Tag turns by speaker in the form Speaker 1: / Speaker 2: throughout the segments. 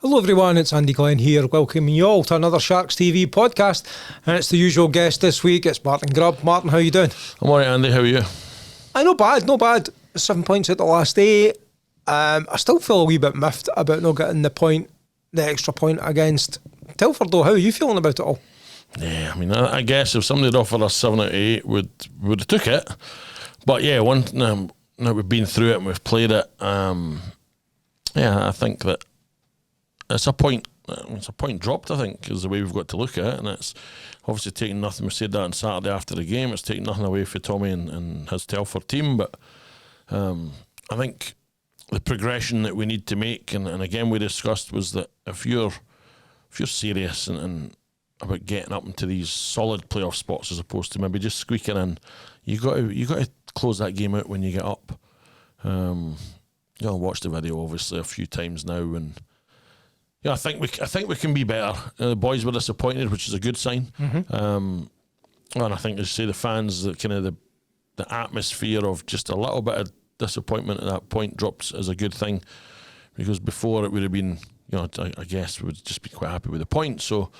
Speaker 1: Hello everyone, it's Andy Glenn here, welcoming you all to another Sharks TV podcast, and it's the usual guest this week, it's Martin Grubb. Martin, how you doing?
Speaker 2: I'm alright, Andy, how are you?
Speaker 1: Not bad. 7 points at the last 8. I still feel a wee bit miffed about not getting the extra point against Telford though. How are you feeling about it all?
Speaker 2: Yeah, I mean, I guess if somebody had offered us 7 out of 8, would have took it. But yeah, now we've been through it and we've played it. I think that it's a point dropped, I think, is the way we've got to look at it. And it's obviously taking nothing. We said that on Saturday after the game. It's taking nothing away from Tommy and his Telford team. But I think the progression that we need to make, and again we discussed, was that if you're serious and about getting up into these solid playoff spots as opposed to maybe just squeaking in, you got to close that game out when you get up. I'll watch the video obviously a few times now, and I think we can be better. The boys were disappointed, which is a good sign. Mm-hmm. And I think, as you say, the fans, the atmosphere of just a little bit of disappointment at that point drops is a good thing, because before it would have been, I guess we would just be quite happy with the point. So,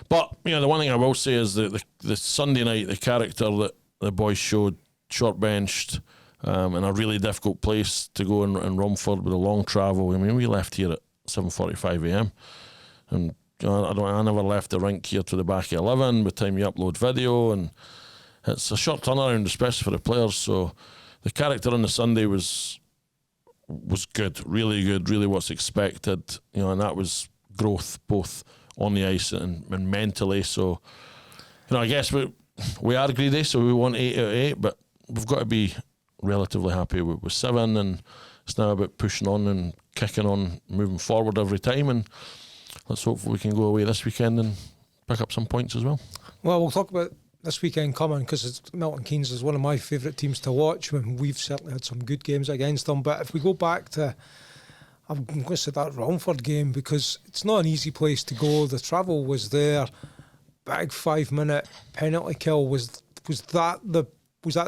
Speaker 2: but the one thing I will say is that the Sunday night, the character that the boys showed, short benched, in a really difficult place to go in Romford with a long travel. I mean, we left here at 7:45 a.m. and I never left the rink here to the back of 11 by the time you upload video, and it's a short turnaround, especially for the players. So the character on the Sunday was good, really what's expected, and that was growth both on the ice and mentally. So I guess we are greedy, so we want 8 out of 8, but we've got to be relatively happy with 7, and it's now about pushing on and kicking on, moving forward every time, and let's hope we can go away this weekend and pick up some points as well. Well,
Speaker 1: we'll talk about this weekend coming, because Milton Keynes is one of my favourite teams to watch. We've certainly had some good games against them, but if we go back to, I'm going to say, that Romford game, because it's not an easy place to go. The travel was there. Big 5-minute penalty kill. Was that the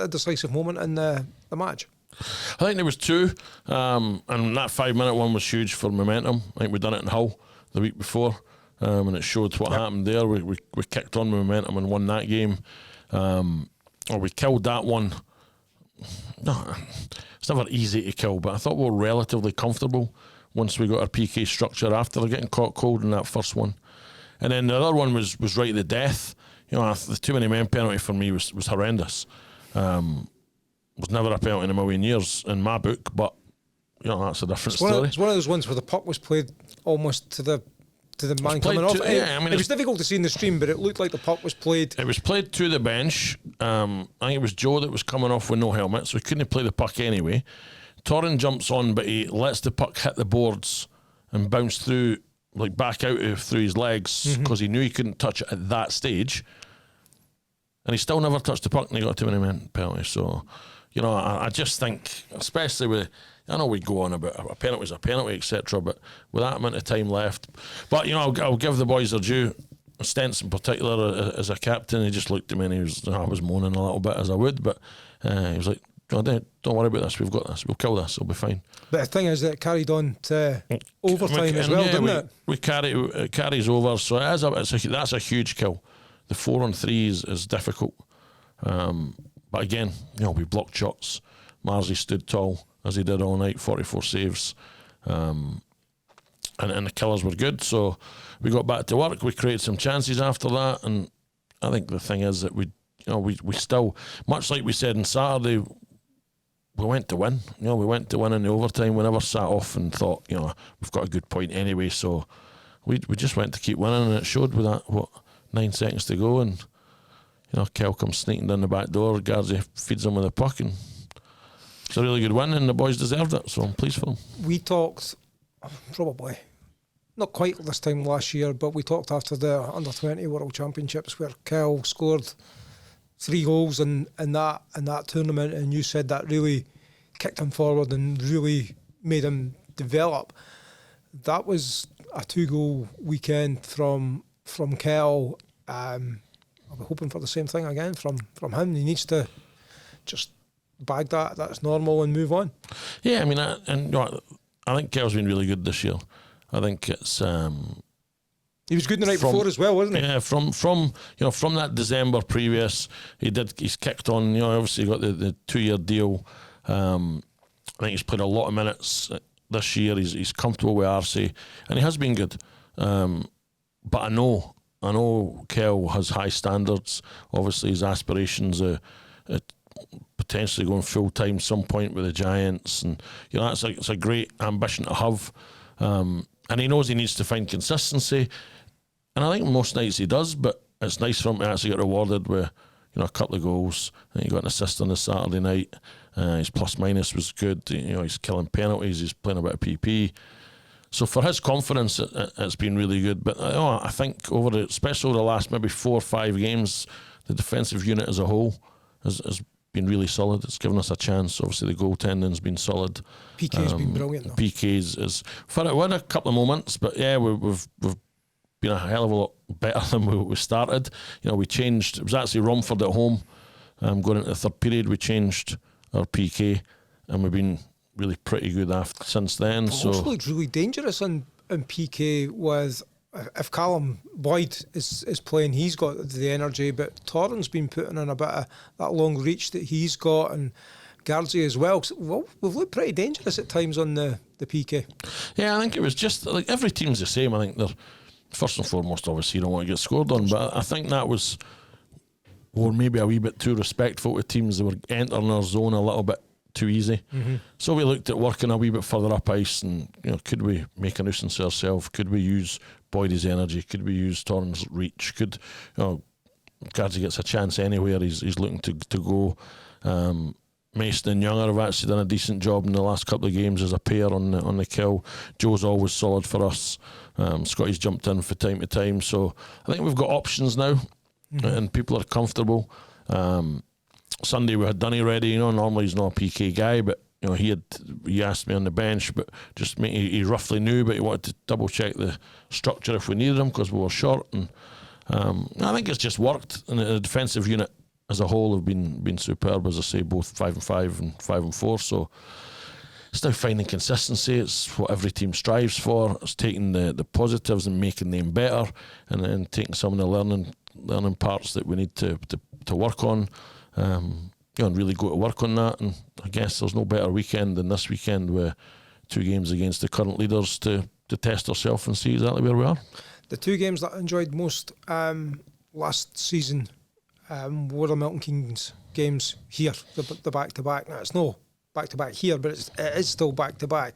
Speaker 1: decisive moment in the match?
Speaker 2: I think there was 2, and that 5-minute one was huge for momentum. I think we'd done it in Hull the week before, and it showed what happened there. We kicked on with momentum and won that game, or we killed that one. No, it's never easy to kill, but I thought we were relatively comfortable once we got our PK structure after getting caught cold in that first one. And then the other one was right at the death. The too many men penalty for me was horrendous. Was never a penalty in a million years in my book, but that's a different story.
Speaker 1: It's one of those ones where the puck was played almost to the man coming off. It was difficult to see in the stream, but it looked like the puck was played.
Speaker 2: It was played to the bench. I think it was Joe that was coming off with no helmet, so he couldn't play the puck anyway. Torrin jumps on, but he lets the puck hit the boards and bounce through, back out through his legs, because he knew he couldn't touch it at that stage. And he still never touched the puck, and he got too many men penalty. So, I just think, especially with, I know we go on about a penalty's a penalty, etc., but with that amount of time left. But, I'll give the boys their due. Stents in particular, as a captain, he just looked at me and I was moaning a little bit, as I would, but he was like, don't worry about this, we've got this, we'll kill this, it'll be fine.
Speaker 1: But the thing is that it carried on to overtime as well, didn't it?
Speaker 2: It carries over, so that's a huge kill. The 4-on-3 is difficult. But again, we blocked shots. Marzi stood tall, as he did all night, 44 saves. And the killers were good, so we got back to work. We created some chances after that, and I think the thing is that we still, much like we said on Saturday, we went to win. We went to win in the overtime. We never sat off and thought, we've got a good point anyway, so we just went to keep winning, and it showed with that, 9 seconds to go, and Kel comes sneaking down the back door, Garzi feeds him with a puck, and it's a really good win, and the boys deserved it, so I'm pleased for them.
Speaker 1: We talked, probably not quite this time last year, but we talked after the Under-20 World Championships, where Kel scored 3 goals in that tournament, and you said that really kicked him forward and really made him develop. That was a 2-goal weekend from Kel. I'll be hoping for the same thing again from him. He needs to just bag that's normal and move on.
Speaker 2: Yeah, I mean, I think Kel's been really good this year. I think it's.
Speaker 1: He was good the night before as well, wasn't he?
Speaker 2: Yeah, from that December previous, he's kicked on. Obviously he got the 2-year deal. I think he's played a lot of minutes this year. He's comfortable with Arce, and he has been good. But I know Kel has high standards. Obviously, his aspirations are potentially going full time some point with the Giants, and it's a great ambition to have. And he knows he needs to find consistency, and I think most nights he does. But it's nice for him to actually get rewarded with a couple of goals. I think he got an assist on the Saturday night. His plus minus was good. He's killing penalties. He's playing a bit of PP. So for his confidence, it's been really good. But I think especially over the last maybe 4 or 5 games, the defensive unit as a whole has been really solid. It's given us a chance. Obviously, the goaltending's been solid.
Speaker 1: PK's been brilliant, though.
Speaker 2: PK's we had a couple of moments, but yeah, we've been a hell of a lot better than we started. We changed. It was actually Romford at home. Going into the third period, we changed our PK, and we've been really pretty good since then.
Speaker 1: So also looked really dangerous on PK with, if Callum Boyd is playing, he's got the energy, but Torrens been putting in a bit of that long reach that he's got, and Gardsey as well. Well, we've looked pretty dangerous at times on the PK.
Speaker 2: Yeah, I think it was just like every team's the same. I think they're first and foremost, obviously, you don't want to get scored on, but I think that was, or maybe a wee bit too respectful to teams that were entering our zone a little bit too easy. Mm-hmm. So we looked at working a wee bit further up ice, and could we make a nuisance of ourselves? Could we use Boyd's energy? Could we use Torrens' reach? Could Gardsey gets a chance anywhere he's looking to go. Mason and Younger have actually done a decent job in the last couple of games as a pair on the kill. Joe's always solid for us. Scotty's jumped in for time to time, so I think we've got options now, and people are comfortable. Sunday we had Dunny ready. Normally he's not a PK guy, but he asked me on the bench, but just he roughly knew, but he wanted to double check the structure if we needed him because we were short. And I think it's just worked, and the defensive unit as a whole have been superb, as I say, both 5-5 and 5-4. So it's now finding consistency. It's what every team strives for. It's taking the positives and making them better, and then taking some of the learning parts that we need to work on. And really go to work on that. And I guess there's no better weekend than this weekend with 2 games against the current leaders to test ourselves and see exactly where we are.
Speaker 1: The 2 games that I enjoyed most last season were the Milton Keynes games here, the back-to-back. Now, it's no back-to-back here, but it is still back-to-back.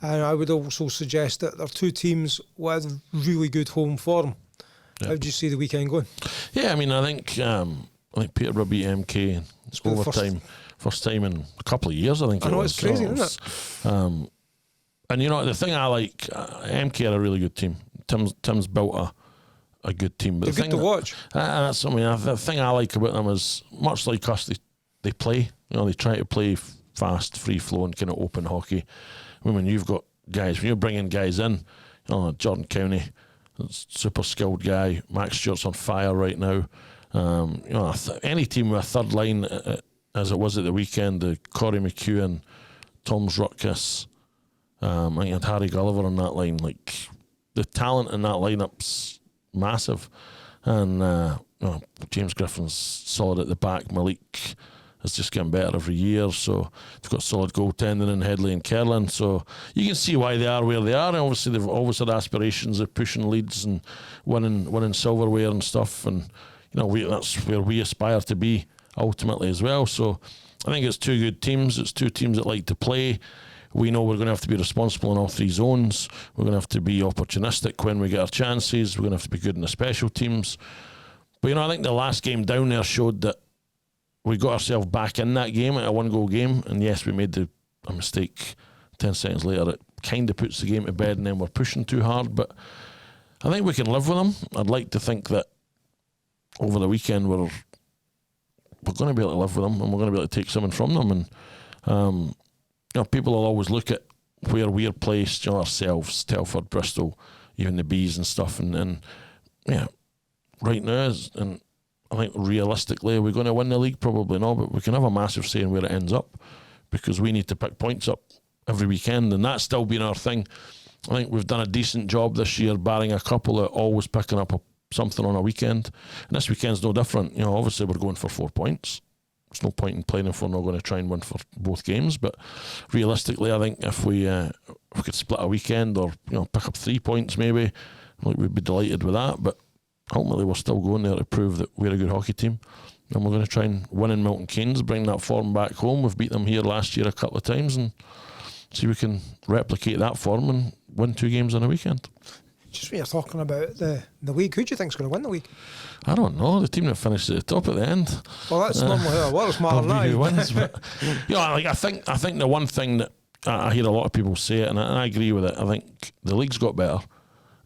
Speaker 1: And I would also suggest that they're 2 teams with really good home form. Yep. How do you see the weekend going?
Speaker 2: Yeah, I think Peterborough beat MK in overtime. First time in a couple of years, I think.
Speaker 1: I know, it's crazy, isn't it?
Speaker 2: And the thing I like, MK are a really good team. Tim's built a good team. But
Speaker 1: they're good to watch.
Speaker 2: The thing I like about them is, much like us, they play. They try to play fast, free-flowing, kind of open hockey. When you've got guys, when you're bringing guys in, Jordan County, super skilled guy. Max Stewart's on fire right now. Any team with a third line, as it was at the weekend, Corey McEwen, Tom's Rutkus, I think I had Harry Gulliver on that line. Like, the talent in that lineup's massive, and James Griffin's solid at the back. Malik is just getting better every year, so they've got solid goaltending in Headley and Kerlin, so you can see why they are where they are. And obviously they've always had aspirations of pushing leads and winning silverware and stuff, and that's where we aspire to be ultimately as well. So I think it's 2 good teams. It's 2 teams that like to play. We know we're going to have to be responsible in all 3 zones. We're going to have to be opportunistic when we get our chances. We're going to have to be good in the special teams. But I think the last game down there showed that we got ourselves back in that game, at a 1-goal game, and yes, we made a mistake 10 seconds later. It kind of puts the game to bed, and then we're pushing too hard. But I think we can live with them. I'd like to think that over the weekend we're going to be able to live with them, and we're going to be able to take something from them. And people will always look at where we're placed, ourselves, Telford, Bristol, even the Bees and stuff, and right now, and I think realistically, are we going to win the league? Probably not, but we can have a massive say in where it ends up, because we need to pick points up every weekend, and that's still been our thing. I think we've done a decent job this year, barring a couple that always picking up something on a weekend. And this weekend's no different. You know, obviously we're going for 4 points. There's no point in playing if we're not going to try and win for both games. But realistically, I think if we could split a weekend or pick up 3 points, maybe, we'd be delighted with that. But ultimately, we're still going there to prove that we're a good hockey team, and we're going to try and win in Milton Keynes, bring that form back home. We've beat them here last year a couple of times, and see if we can replicate that form and win 2 games on a weekend.
Speaker 1: Just when you're talking about the league, who do you think's going to win the league?
Speaker 2: I don't know. The team that finished at the top at the end.
Speaker 1: Well, that's normally how it works, Martin.
Speaker 2: Who wins? But I think the one thing that I hear a lot of people say it, and I agree with it. I think the league's got better.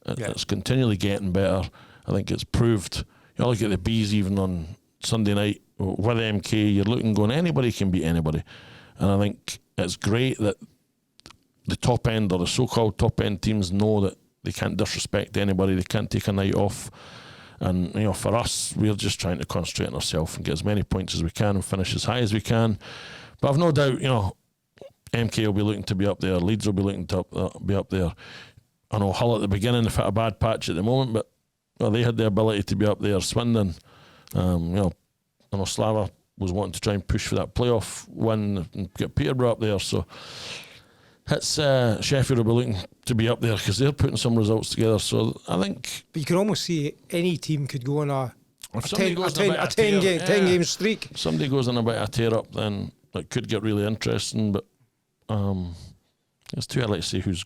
Speaker 2: It's continually getting better. I think it's proved. You look at the Bees even on Sunday night with MK. You're looking, going, anybody can beat anybody, and I think it's great that the top end or the so-called top end teams know that they can't disrespect anybody. They can't take a night off. And for us, we're just trying to concentrate on ourselves and get as many points as we can and finish as high as we can. But I've no doubt, MK will be looking to be up there. Leeds will be looking to be up there. I know Hull at the beginning have hit a bad patch at the moment, but they had the ability to be up there. Swindon, I know Slava was wanting to try and push for that playoff win and get Peterborough up there. So it's Sheffield will be looking to be up there because they're putting some results together. So I think.
Speaker 1: But you can almost see any team could go on a 10 game streak.
Speaker 2: If somebody goes on a bit of a tear up, then it could get really interesting. But it's too early to say who's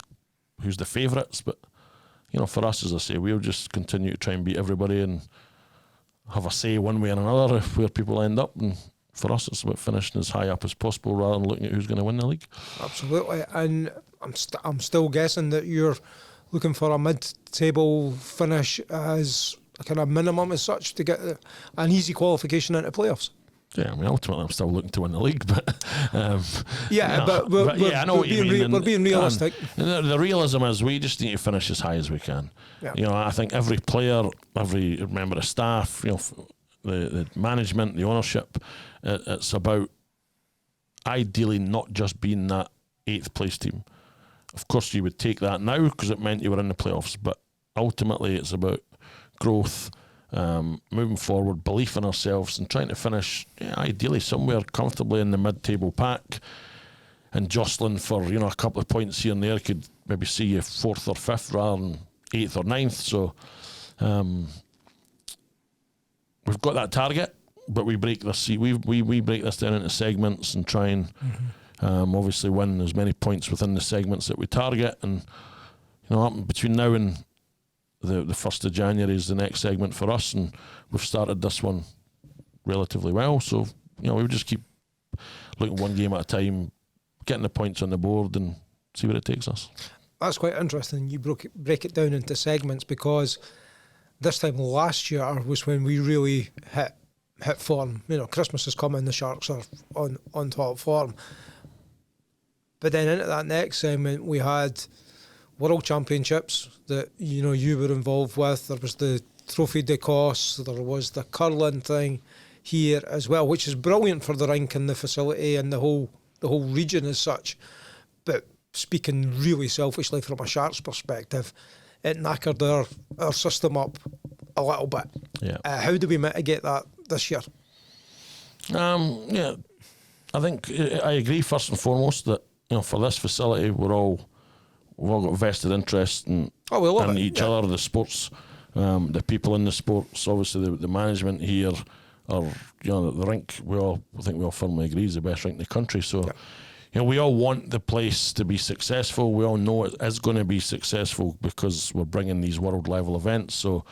Speaker 2: the favourites. But for us, as I say, we'll just continue to try and beat everybody and have a say one way or another of where people end up. And for us, it's about finishing as high up as possible rather than looking at who's going to win the league.
Speaker 1: Absolutely, and I'm still guessing that you're looking for a mid-table finish as a kind of minimum as such to get an easy qualification into playoffs.
Speaker 2: Yeah, I mean, ultimately, I'm still looking to win the league, but
Speaker 1: I know what you mean. We're being realistic.
Speaker 2: The realism is we just need to finish as high as we can. Yeah. I think every player, every member of staff, the management, the ownership, it's about ideally not just being that 8th place team. Of course, you would take that now because it meant you were in the playoffs, but ultimately, it's about growth. Moving forward, belief in ourselves, and trying to finish ideally somewhere comfortably in the mid-table pack, and jostling for a couple of points here and there could maybe see you 4th or 5th rather than 8th or 9th. So we've got that target, but we break this. We break this down into segments and try and obviously win as many points within the segments that we target. And between now and the 1st of January is the next segment for us, and we've started this one relatively well. So we just keep looking one game at a time, getting the points on the board, and see where it takes us.
Speaker 1: That's quite interesting. You break it down into segments, because this time last year was when we really hit form. Christmas is coming, the Sharks are on top form. But then into that next segment, we had World Championships that you were involved with. There was the Trophy d'Écosse, there was the curling thing here as well, which is brilliant for the rink and the facility and the whole region as such. But speaking really selfishly from a Sharks perspective, it knackered our system up a little bit.
Speaker 2: Yeah.
Speaker 1: How do we mitigate that this year?
Speaker 2: I think I agree first and foremost that for this facility we've all got vested interest in each other, the sports, the people in the sports. Obviously, the management here, or the rink. I think we all firmly agree is the best rink in the country. So, we all want the place to be successful. We all know it is going to be successful because we're bringing these world level events. So,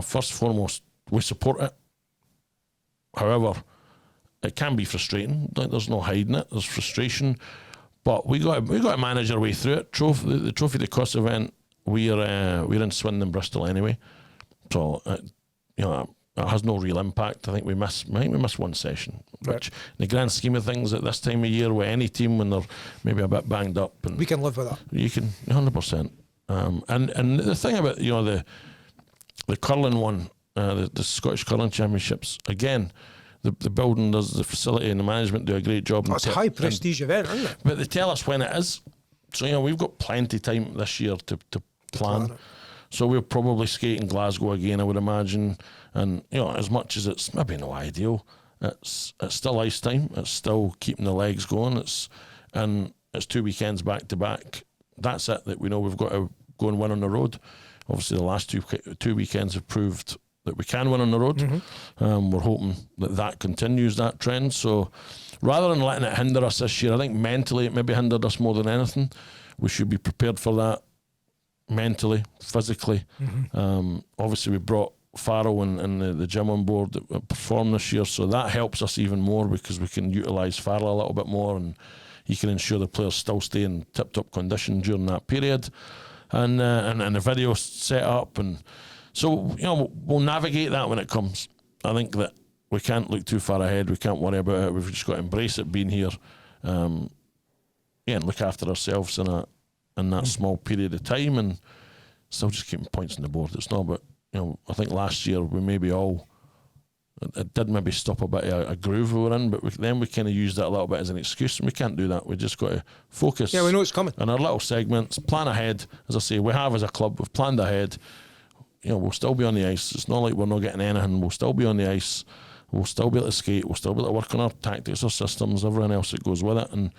Speaker 2: first and foremost, we support it. However, it can be frustrating. There's no hiding it. There's frustration. But we got to manage our way through it. The Trophy d'Écosse event, we're in Swindon, Bristol anyway, so it has no real impact. I think we missed one session, which in the grand scheme of things at this time of year with any team when they're maybe a bit banged up, and
Speaker 1: we can live with that.
Speaker 2: You can 100%. And the thing about the curling one, the Scottish Curling Championships, again. The building does, the facility and the management do a great job.
Speaker 1: It's a high prestige event, isn't it?
Speaker 2: But they tell us when it is. So we've got plenty of time this year to plan. So we'll probably skate in Glasgow again, I would imagine. And as much as it's maybe no ideal, it's still ice time. It's still keeping the legs going. It's 2 weekends back to back. That's it. That we know we've got to go and win on the road. Obviously, the last two weekends have proved that we can win on the road. We're hoping that continues, that trend. So rather than letting it hinder us this year, I think mentally it maybe hindered us more than anything. We should be prepared for that mentally, physically. Obviously, we brought Farrell and the gym on board that performed this year, so that helps us even more because we can utilise Farrell a little bit more, and he can ensure the players still stay in tip-top condition during that period. And the video set up, and so we'll navigate that when it comes. I think that we can't look too far ahead. We can't worry about it. We've just got to embrace it being here, and look after ourselves in that small period of time, and still just keeping points on the board. It's not about I think last year we maybe it did maybe stop a bit of a groove we were in, but then we kind of used that a little bit as an excuse, and we can't do that. We just got to focus.
Speaker 1: Yeah, we know it's coming.
Speaker 2: In our little segments, plan ahead. As I say, we have as a club, we've planned ahead. We'll still be on the ice. It's not like we're not getting anything. We'll still be on the ice. We'll still be able to skate. We'll still be able to work on our tactics, our systems, everything else that goes with it. And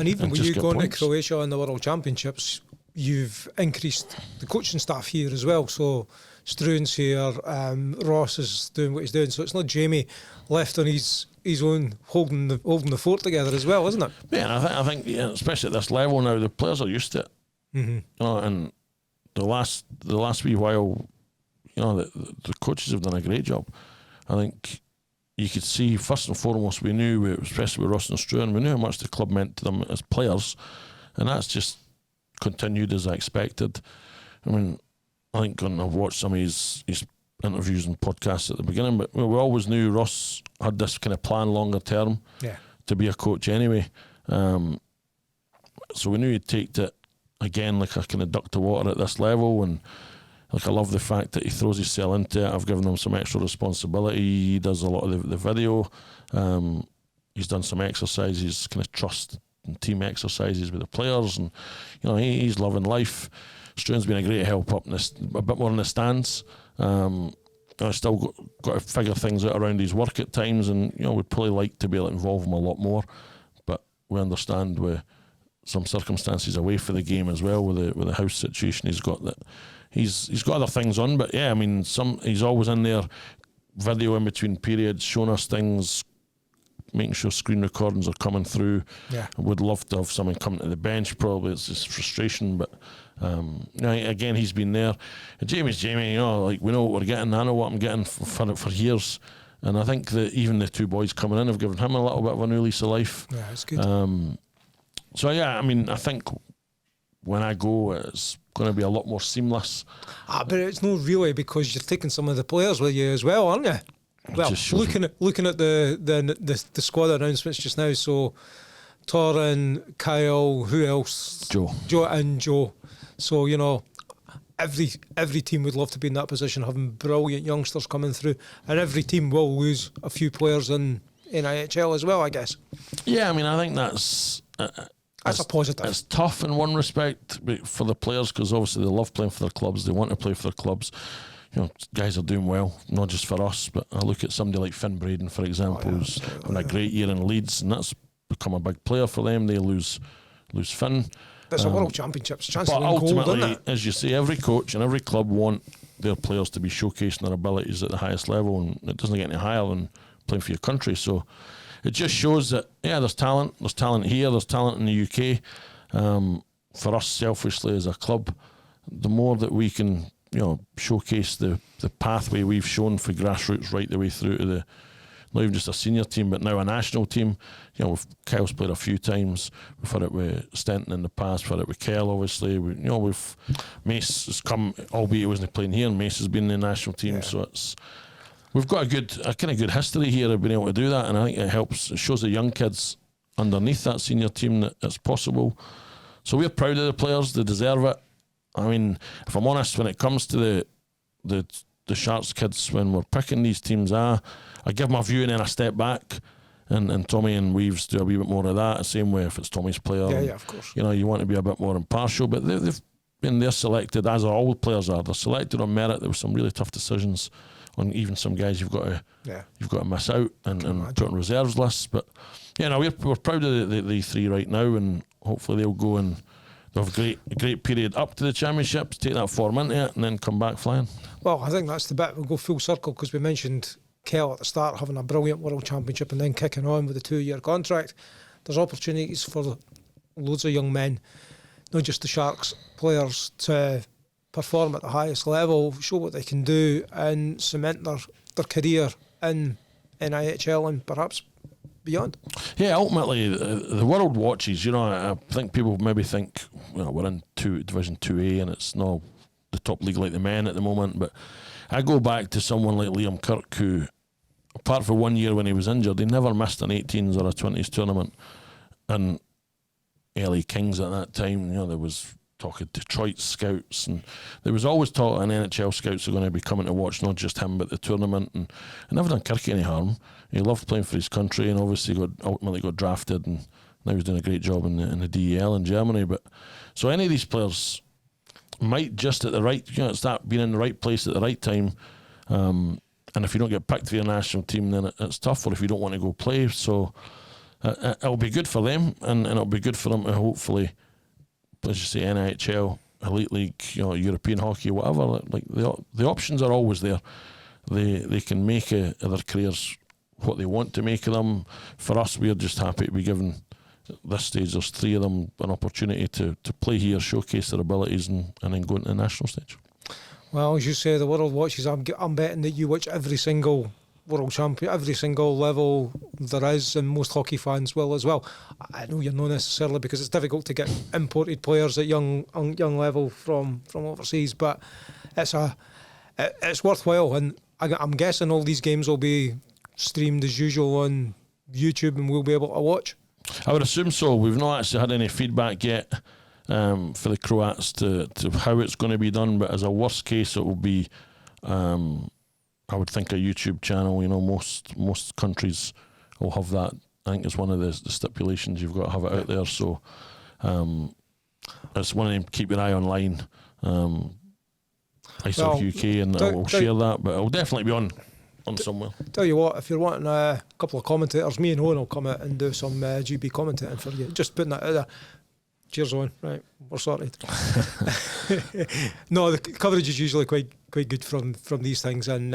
Speaker 1: even when you go to Croatia in the World Championships, you've increased the coaching staff here as well. So Struan's here, Ross is doing what he's doing. So it's not Jamie left on his own holding the fort together as well, isn't it?
Speaker 2: Yeah, and I think especially at this level now, the players are used to it. And the last wee while, the coaches have done a great job. I think you could see, first and foremost, we knew, especially with Ross and Struan, we knew how much the club meant to them as players, and that's just continued as I expected. I mean, I think I've watched some of his interviews and podcasts at the beginning, but we always knew Ross had this kind of plan longer term to be a coach anyway. So we knew he'd take it again like a kind of duck to water at this level, and I love the fact that he throws himself into it. I've given him some extra responsibility. He does a lot of the video. He's done some exercises, kind of trust and team exercises with the players, and he's loving life. Struan's been a great help up a bit more in the stands. I still got to figure things out around his work at times, and we'd probably like to be able to involve him a lot more, but we understand with some circumstances away for the game as well, with the house situation he's got, that he's got other things on. But yeah, I mean, he's always in there, video in between periods, showing us things, making sure screen recordings are coming through. I would love to have someone come to the bench. Probably it's just frustration, but again, he's been there. And Jamie's Jamie. We know what we're getting. I know what I'm getting for years, and I think that even the two boys coming in have given him a little bit of a new lease of life.
Speaker 1: Yeah, it's good.
Speaker 2: So yeah, I mean, I think when I go, it's going to be a lot more seamless.
Speaker 1: But it's not really, because you're taking some of the players with you as well, aren't you? Well, looking at the squad announcements just now, so Torin, Kyle, who else? Joe. So every team would love to be in that position, having brilliant youngsters coming through, and every team will lose a few players in IHL as well, I guess. Yeah,
Speaker 2: I mean, I think that's
Speaker 1: a positive.
Speaker 2: It's tough in one respect for the players, because obviously they love playing for their clubs. They want to play for their clubs. Guys are doing well, not just for us, but I look at somebody like Finn Braden, for example, who's having a great year in Leeds, and that's become a big player for them. They lose Finn.
Speaker 1: That's a World Championships chance
Speaker 2: to
Speaker 1: win gold,
Speaker 2: ultimately,
Speaker 1: isn't it?
Speaker 2: as you say, every coach and every club want their players to be showcasing their abilities at the highest level, and it doesn't get any higher than playing for your country. So it just shows that there's talent here, there's talent in the UK. For us, selfishly as a club, the more that we can showcase the pathway we've shown for grassroots right the way through to not even just a senior team, but now a national team. Kyle's played a few times. We've had it with Stenton in the past. We've had it with Kel, obviously. Mace has come, albeit he wasn't playing here, and Mace has been in the national team. So we've got a kind of good history here of being able to do that, and I think it helps. It shows the young kids underneath that senior team that it's possible. So we're proud of the players. They deserve it. I mean, if I'm honest, when it comes to the Sharks kids, when we're picking these teams, I give my view and then I step back, and Tommy and Weaves do a wee bit more of that. The same way if it's Tommy's player.
Speaker 1: Yeah, of course.
Speaker 2: You know, you want to be a bit more impartial, but they're selected, as all players are. They're selected on merit. There were some really tough decisions on even some guys you've got to miss out and put on reserves lists. But we're proud of the three right now, and hopefully they'll go and they'll have a great period up to the championships, take that form into it, and then come back flying.
Speaker 1: Well, I think that's the bit. We'll go full circle because we mentioned Kel at the start having a brilliant World Championship and then kicking on with a 2-year contract. There's opportunities for loads of young men, not just the Sharks players, to perform at the highest level, show what they can do, and cement their career in IHL and perhaps beyond. Yeah,
Speaker 2: ultimately, the world watches. I think people maybe think we're in Division 2A and it's not the top league like the men at the moment. But I go back to someone like Liam Kirk, who, apart from 1 year when he was injured, he never missed an 18s or a 20s tournament. And LA Kings at that time, there was talk of Detroit scouts, and there was always talk and NHL scouts are going to be coming to watch not just him but the tournament, and it never done Kirky any harm. He loved playing for his country and obviously ultimately got drafted, and now he's doing a great job in the DEL in Germany. But so any of these players might just at the right, start being in the right place at the right time, and if you don't get picked for your national team, then it's tough, or if you don't want to go play. So it'll be good for them, and it'll be good for them to hopefully, as you say, NHL, Elite League, European hockey, whatever. Like the options are always there. They can make their careers what they want to make of them. For us, we're just happy to be given at this stage. There's three of them an opportunity to play here, showcase their abilities, and then go into the national stage.
Speaker 1: Well, as you say, the world watches. I'm betting that you watch every single World Champion, every single level there is, and most hockey fans will as well. I know you're not necessarily, because it's difficult to get imported players at young level from overseas, but it's worthwhile, and I'm guessing all these games will be streamed as usual on YouTube and we'll be able to watch.
Speaker 2: I would assume so. We've not actually had any feedback yet for the Croats to how it's going to be done, but as a worst case it will be I would think a YouTube channel. Most countries will have that. I think it's one of the stipulations. You've got to have it out there. So it's one of them. Keep your eye online. Ice Hockey UK, and we'll share that. But it'll definitely be on somewhere.
Speaker 1: Tell you what, if you're wanting a couple of commentators, me and Owen will come out and do some GB commentating for you. Just putting that out there. Cheers, Owen. Right, we're sorted. No, the coverage is usually quite good from these things, and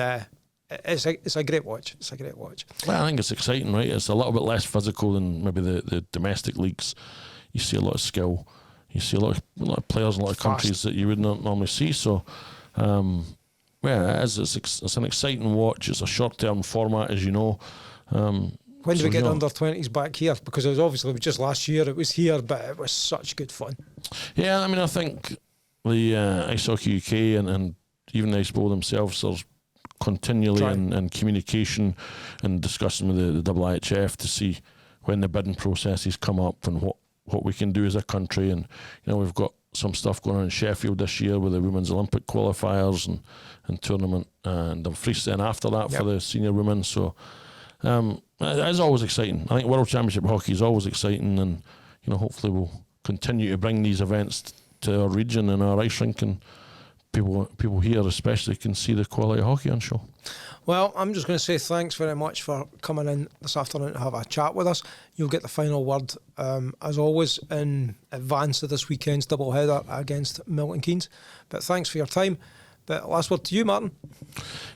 Speaker 1: it's a great watch. It's a great watch.
Speaker 2: Well, I think it's exciting, right? It's a little bit less physical than maybe the domestic leagues. You see a lot of skill. You see a lot of players in a lot of countries that you would not normally see. So, it's an exciting watch. It's a short-term format, as you know.
Speaker 1: When do we get under 20s back here? Because it was just last year it was here, but it was such good fun.
Speaker 2: Yeah, I mean, I think the Ice Hockey UK and even the Ice Bowl themselves are continually in communication and discussing with the IHF to see when the bidding processes come up and what we can do as a country. And we've got some stuff going on in Sheffield this year with the Women's Olympic qualifiers and tournament, and Dumfries then after that for the senior women. So it is always exciting. I think World Championship hockey is always exciting, and hopefully we'll continue to bring these events to our region and our ice rink, and people here especially can see the quality of hockey on show.
Speaker 1: Well, I'm just going to say thanks very much for coming in this afternoon to have a chat with us. You'll get the final word, as always, in advance of this weekend's doubleheader against Milton Keynes. But thanks for your time. But last word to you, Martin.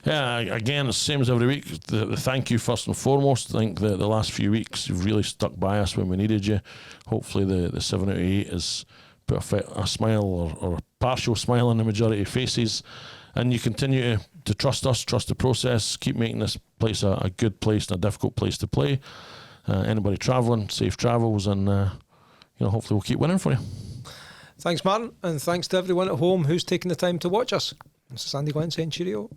Speaker 2: Yeah, again, the same as every week. The thank you first and foremost. I think the last few weeks you've really stuck by us when we needed you. Hopefully the 7 out of 8 has put a smile or a partial smile on the majority of faces, and you continue to trust us, trust the process, keep making this place a good place and a difficult place to play. Anybody travelling, safe travels, and hopefully we'll keep winning for you.
Speaker 1: Thanks, Martin, and thanks to everyone at home who's taken the time to watch us. This is Andy Glenn saying cheerio.